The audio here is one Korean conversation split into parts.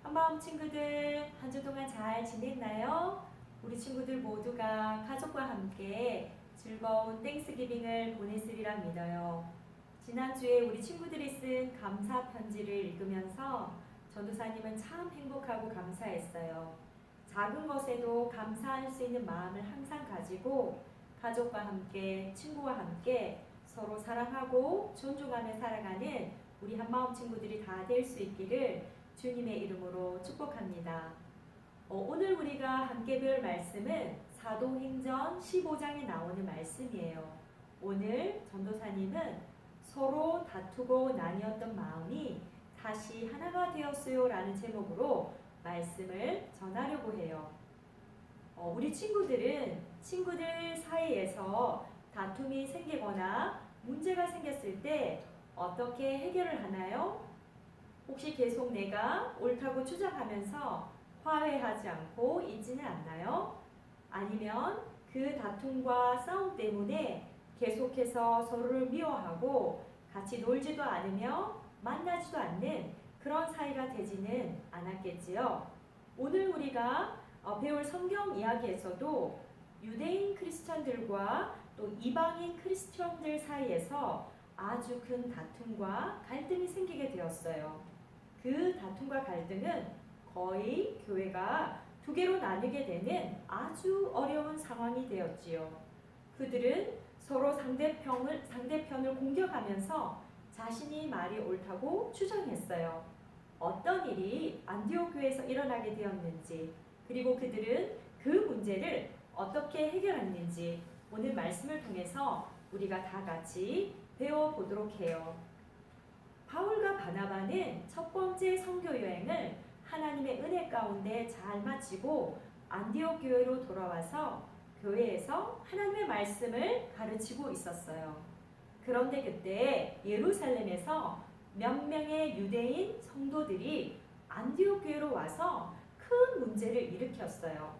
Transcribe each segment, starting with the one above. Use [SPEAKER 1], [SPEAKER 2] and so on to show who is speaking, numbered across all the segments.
[SPEAKER 1] 한마음 친구들, 한 주 동안 잘 지냈나요? 우리 친구들 모두가 가족과 함께 즐거운 땡스기빙을 보냈으리라 믿어요. 지난주에 우리 친구들이 쓴 감사 편지를 읽으면서 전도사님은 참 행복하고 감사했어요. 작은 것에도 감사할 수 있는 마음을 항상 가지고 가족과 함께, 친구와 함께 서로 사랑하고 존중하며 살아가는 우리 한마음 친구들이 다 될 수 있기를 주님의 이름으로 축복합니다. 오늘 우리가 함께 배울 말씀은 사도행전 15장에 나오는 말씀이에요. 오늘 전도사님은 서로 다투고 나뉘었던 마음이 다시 하나가 되었어요 라는 제목으로 말씀을 전하려고 해요. 우리 친구들 사이에서 다툼이 생기거나 문제가 생겼을 때 어떻게 해결을 하나요? 혹시 계속 내가 옳다고 주장하면서 화해하지 않고 있지는 않나요? 아니면 그 다툼과 싸움 때문에 계속해서 서로를 미워하고 같이 놀지도 않으며 만나지도 않는 그런 사이가 되지는 않았겠지요. 오늘 우리가 배울 성경 이야기에서도 유대인 크리스천들과 또 이방인 크리스천들 사이에서 아주 큰 다툼과 갈등이 생기게 되었어요. 그 다툼과 갈등은 거의 교회가 두 개로 나뉘게 되는 아주 어려운 상황이 되었지요. 그들은 서로 상대편을 공격하면서 자신이 말이 옳다고 주장했어요. 어떤 일이 안디옥 교회에서 일어나게 되었는지, 그리고 그들은 그 문제를 어떻게 해결했는지 오늘 말씀을 통해서 우리가 다 같이 배워보도록 해요. 바울과 바나바는 첫 번째 선교 여행을 하나님의 은혜 가운데 잘 마치고 안디옥 교회로 돌아와서 교회에서 하나님의 말씀을 가르치고 있었어요. 그런데 그때 예루살렘에서 몇 명의 유대인 성도들이 안디옥 교회로 와서 큰 문제를 일으켰어요.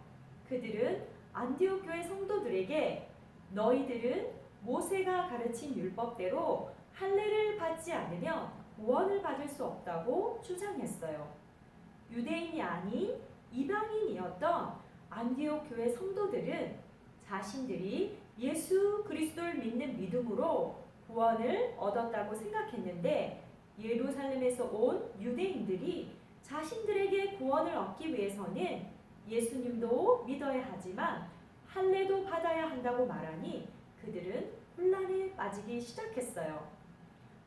[SPEAKER 1] 그들은 안디옥 교회 성도들에게 너희들은 모세가 가르친 율법대로 할례를 받지 않으면 구원을 받을 수 없다고 주장했어요. 유대인이 아닌 이방인이었던 안디옥 교회 성도들은 자신들이 예수 그리스도를 믿는 믿음으로 구원을 얻었다고 생각했는데 예루살렘에서 온 유대인들이 자신들에게 구원을 얻기 위해서는 예수님도 믿어야 하지만 할례도 받아야 한다고 말하니 그들은 혼란에 빠지기 시작했어요.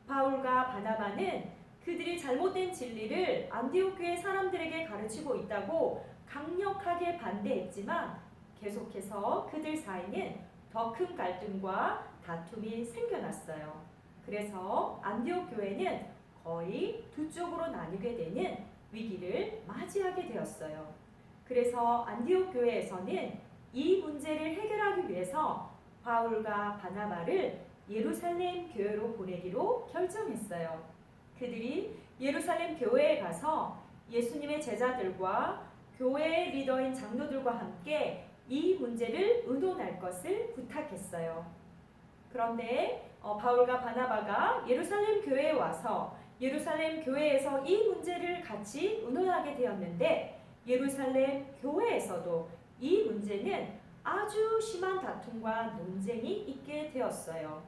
[SPEAKER 1] 바울과 바나바는 그들이 잘못된 진리를 안디옥 교회 사람들에게 가르치고 있다고 강력하게 반대했지만 계속해서 그들 사이는 더 큰 갈등과 다툼이 생겨났어요. 그래서 안디옥 교회는 거의 두 쪽으로 나뉘게 되는 위기를 맞이하게 되었어요. 그래서 안디옥 교회에서는 이 문제를 해결하기 위해서 바울과 바나바를 예루살렘 교회로 보내기로 결정했어요. 그들이 예루살렘 교회에 가서 예수님의 제자들과 교회의 리더인 장로들과 함께 이 문제를 의논할 것을 부탁했어요. 그런데 바울과 바나바가 예루살렘 교회에 와서 예루살렘 교회에서 이 문제를 같이 의논하게 되었는데 예루살렘 교회에서도 이 문제는 아주 심한 다툼과 논쟁이 있게 되었어요.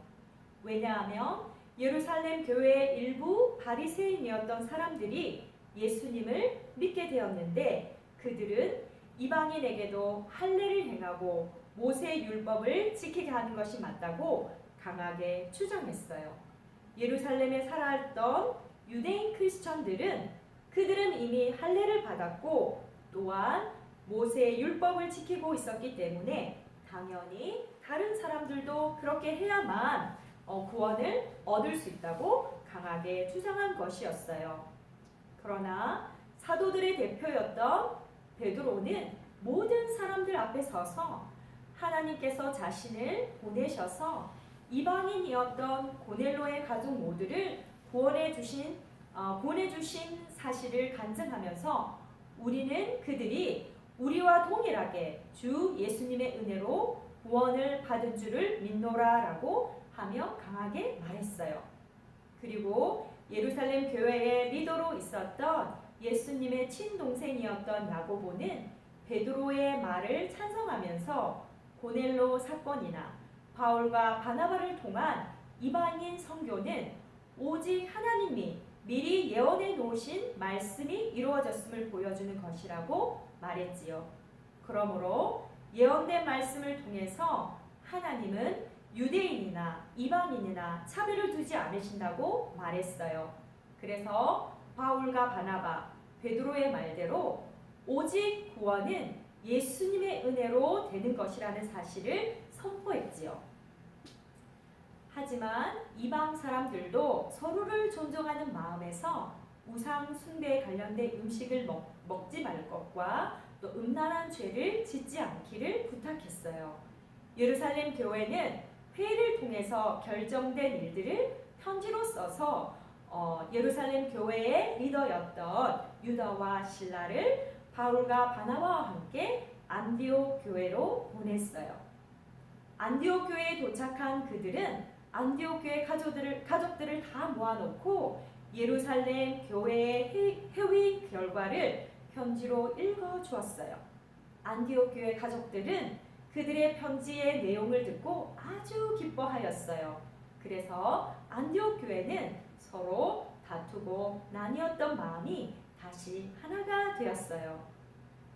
[SPEAKER 1] 왜냐하면 예루살렘 교회의 일부 바리새인이었던 사람들이 예수님을 믿게 되었는데 그들은 이방인에게도 할례를 행하고 모세의 율법을 지키게 하는 것이 맞다고 강하게 주장했어요. 예루살렘에 살았던 유대인 크리스천들은 그들은 이미 할례를 받았고 또한 모세의 율법을 지키고 있었기 때문에 당연히 다른 사람들도 그렇게 해야만 구원을 얻을 수 있다고 강하게 주장한 것이었어요. 그러나 사도들의 대표였던 베드로는 모든 사람들 앞에 서서 하나님께서 자신을 보내셔서 이방인이었던 고넬로의 가족 모두를 보내주신 사실을 간증하면서 우리는 그들이 우리와 동일하게 주 예수님의 은혜로 구원을 받은 줄을 믿노라라고 하며 강하게 말했어요. 그리고 예루살렘 교회의 리더로 있었던 예수님의 친동생이었던 야고보는 베드로의 말을 찬성하면서 고넬로 사건이나 바울과 바나바를 통한 이방인 선교는 오직 하나님이 미리 예언해 놓으신 말씀이 이루어졌음을 보여주는 것이라고 말했지요. 그러므로 예언된 말씀을 통해서 하나님은 유대인이나 이방인이나 차별을 두지 않으신다고 말했어요. 그래서 바울과 바나바, 베드로의 말대로 오직 구원은 예수님의 은혜로 되는 것이라는 사실을 선포했지요. 하지만 이방 사람들도 서로를 존중하는 마음에서 우상 숭배에 관련된 음식을 먹지 말 것과 또 음란한 죄를 짓지 않기를 부탁했어요. 예루살렘 교회는 회의를 통해서 결정된 일들을 편지로 써서 예루살렘 교회의 리더였던 유다와 실라를 바울과 바나바와 함께 안디옥 교회로 보냈어요. 안디옥 교회에 도착한 그들은 안디옥 교회 가족들을 다 모아놓고 예루살렘 교회의 회의 결과를 편지로 읽어주었어요. 안디옥 교회 가족들은 그들의 편지의 내용을 듣고 아주 기뻐하였어요. 그래서 안디옥 교회는 서로 다투고 나뉘었던 마음이 다시 하나가 되었어요.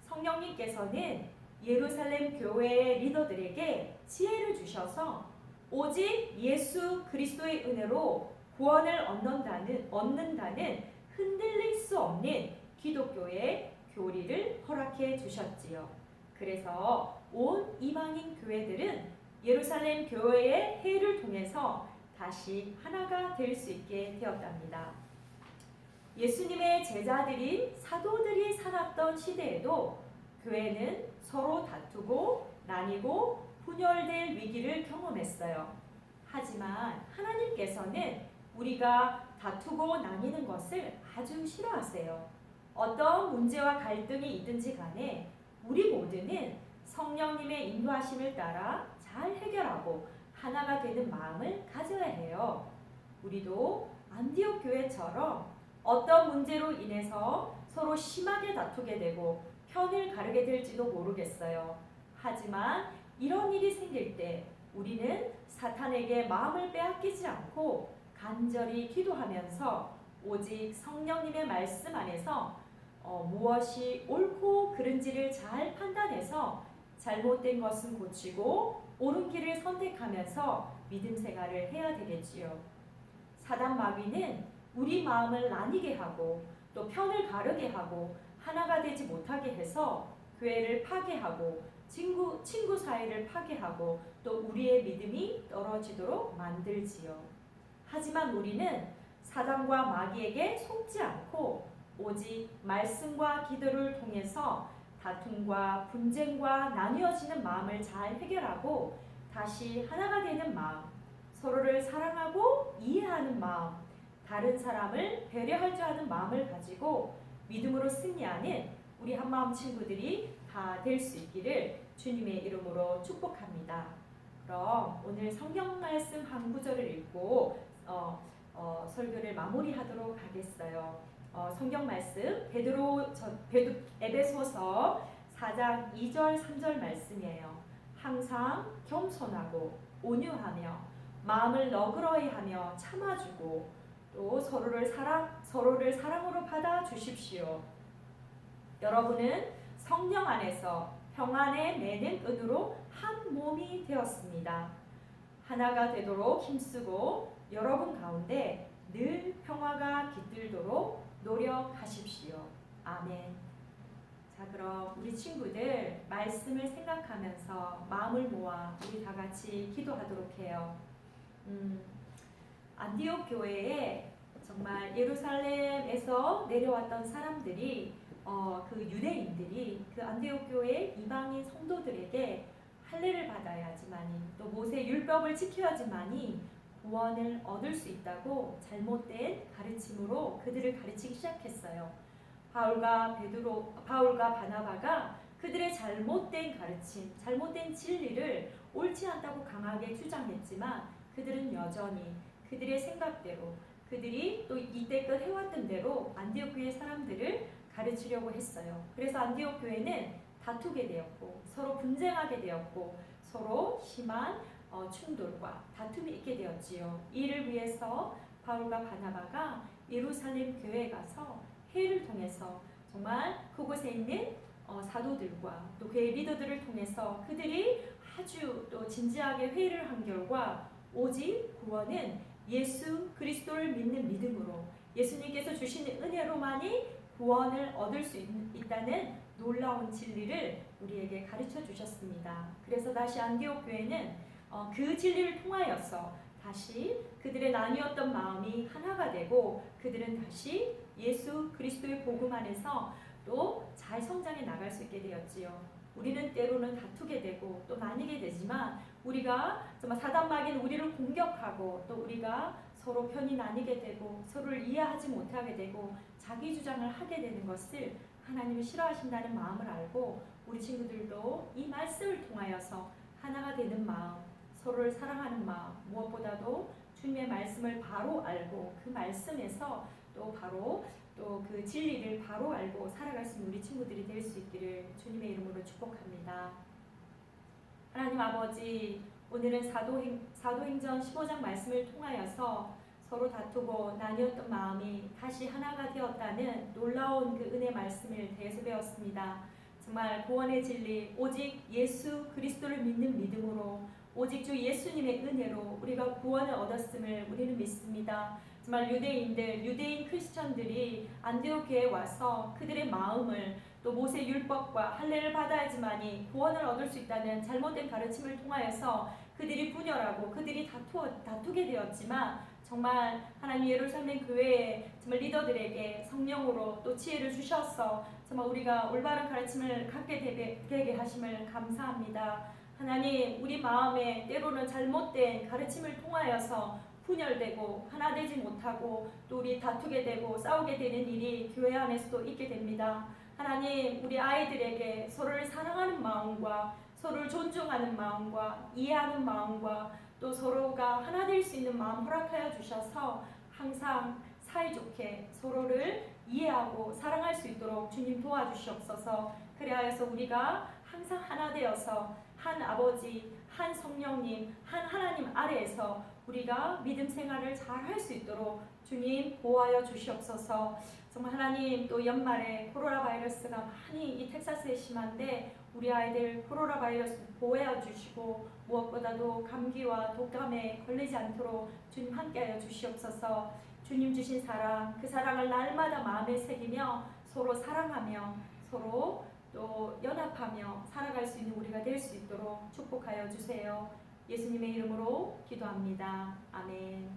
[SPEAKER 1] 성령님께서는 예루살렘 교회의 리더들에게 지혜를 주셔서 오직 예수 그리스도의 은혜로 구원을 얻는다는 흔들릴 수 없는 기독교의 교리를 허락해 주셨지요. 그래서 온 이방인 교회들은 예루살렘 교회의 회의를 통해서 다시 하나가 될 수 있게 되었답니다. 예수님의 제자들인 사도들이 살았던 시대에도 교회는 서로 다투고 나뉘고 분열될 위기를 경험했어요. 하지만 하나님께서는 우리가 다투고 나뉘는 것을 아주 싫어하세요. 어떤 문제와 갈등이 있든지 간에 우리 모두는 성령님의 인도하심을 따라 잘 해결하고 하나가 되는 마음을 가져야 해요. 우리도 안디옥 교회처럼 어떤 문제로 인해서 서로 심하게 다투게 되고 편을 가르게 될지도 모르겠어요. 하지만 이런 일이 생길 때 우리는 사탄에게 마음을 빼앗기지 않고 간절히 기도하면서 오직 성령님의 말씀 안에서 무엇이 옳고 그른지를 잘 판단해서 잘못된 것은 고치고 옳은 길을 선택하면서 믿음 생활을 해야 되겠지요. 사단 마귀는 우리 마음을 나뉘게 하고 또 편을 가르게 하고 하나가 되지 못하게 해서 교회를 파괴하고 친구 사이를 파괴하고 또 우리의 믿음이 떨어지도록 만들지요. 하지만 우리는 사단과 마귀에게 속지 않고 오직 말씀과 기도를 통해서 다툼과 분쟁과 나뉘어지는 마음을 잘 해결하고 다시 하나가 되는 마음, 서로를 사랑하고 이해하는 마음, 다른 사람을 배려할 줄 아는 마음을 가지고 믿음으로 승리하는 우리 한마음 친구들이 다 될 수 있기를 주님의 이름으로 축복합니다. 그럼 오늘 성경 말씀 한 구절을 읽고 설교를 마무리하도록 하겠어요. 성경 말씀 에베소서 4장 2절 3절 말씀이에요. 항상 겸손하고 온유하며 마음을 너그러이하며 참아주고 또 서로를 사랑으로 받아 주십시오. 여러분은 성령 안에서 평안에 매는 은으로 한 몸이 되었습니다. 하나가 되도록 힘쓰고 여러분 가운데 늘 평화가 깃들도록 노력하십시오. 아멘. 자, 그럼 우리 친구들 말씀을 생각하면서 마음을 모아 우리 다 같이 기도하도록 해요. 안디옥 교회에 정말 예루살렘에서 내려왔던 사람들이 그 유대인들이 그 안디옥 교회 이방인 성도들에게 할례를 받아야지만이 또 모세 율법을 지켜야지만이 구원을 얻을 수 있다고 잘못된 가르침으로 그들을 가르치기 시작했어요. 바울과 바나바가 그들의 잘못된 가르침, 잘못된 진리를 옳지 않다고 강하게 주장했지만 그들은 여전히 그들의 생각대로 그들이 또 이때껏 해왔던 대로 안디옥 교회 사람들을 가르치려고 했어요. 그래서 안디옥 교회는 다투게 되었고 서로 분쟁하게 되었고 서로 심한 충돌과 다툼이 있게 되었지요. 이를 위해서 바울과 바나바가 예루살렘 교회에 가서 회의를 통해서 정말 그곳에 있는 사도들과 또 교회 리더들을 통해서 그들이 아주 또 진지하게 회의를 한 결과 오직 구원은 예수 그리스도를 믿는 믿음으로 예수님께서 주시는 은혜로만이 구원을 얻을 수 있다는 놀라운 진리를 우리에게 가르쳐 주셨습니다. 그래서 다시 안디옥 교회는 그 진리를 통하여서 다시 그들의 나뉘었던 마음이 하나가 되고 그들은 다시 예수 그리스도의 복음 안에서 또 잘 성장해 나갈 수 있게 되었지요. 우리는 때로는 다투게 되고 또 나뉘게 되지만 우리가 정말 사단마귀는 우리를 공격하고 또 우리가 서로 편이 나뉘게 되고 서로를 이해하지 못하게 되고 자기 주장을 하게 되는 것을 하나님이 싫어하신다는 마음을 알고 우리 친구들도 이 말씀을 통하여서 하나가 되는 마음, 서로를 사랑하는 마음, 무엇보다도 주님의 말씀을 바로 알고 그 말씀에서 또 바로 또 그 진리를 바로 알고 살아갈 수 있는 우리 친구들이 될 수 있기를 주님의 이름으로 축복합니다. 하나님 아버지, 오늘은 사도행전 15장 말씀을 통하여서 서로 다투고 나뉘었던 마음이 다시 하나가 되었다는 놀라운 그 은혜 말씀을 대해서 배웠습니다. 정말 구원의 진리, 오직 예수 그리스도를 믿는 믿음으로 오직 주 예수님의 은혜로 우리가 구원을 얻었음을 우리는 믿습니다. 정말 유대인 크리스천들이 안디옥 교회에 와서 그들의 마음을 또 모세 율법과 할례를 받아야지만이 구원을 얻을 수 있다는 잘못된 가르침을 통하여서 그들이 분열하고 그들이 다투게 되었지만 정말 하나님 예루살렘 교회의 정말 리더들에게 성령으로 또 지혜를 주셔서 정말 우리가 올바른 가르침을 갖게 되게 하심을 감사합니다. 하나님, 우리 마음에 때로는 잘못된 가르침을 통하여서 분열되고 하나 되지 못하고 또 우리 다투게 되고 싸우게 되는 일이 교회 안에서도 있게 됩니다. 하나님, 우리 아이들에게 서로를 사랑하는 마음과 서로를 존중하는 마음과 이해하는 마음과 또 서로가 하나 될 수 있는 마음 허락하여 주셔서 항상 사이좋게 서로를 이해하고 사랑할 수 있도록 주님 도와주시옵소서. 그래야해서 우리가 항상 하나 되어서 한 아버지, 한 성령님, 한 하나님 아래에서 우리가 믿음 생활을 잘 할 수 있도록 주님 보호하여 주시옵소서. 정말 하나님, 또 연말에 코로나 바이러스가 많이 이 텍사스에 심한데 우리 아이들 코로나 바이러스 보호해 주시고 무엇보다도 감기와 독감에 걸리지 않도록 주님 함께하여 주시옵소서. 주님 주신 사랑, 그 사랑을 날마다 마음에 새기며 서로 사랑하며 서로 또 연합하며 살아갈 수 있는 우리가 될 수 있도록 축복하여 주세요. 예수님의 이름으로 기도합니다. 아멘.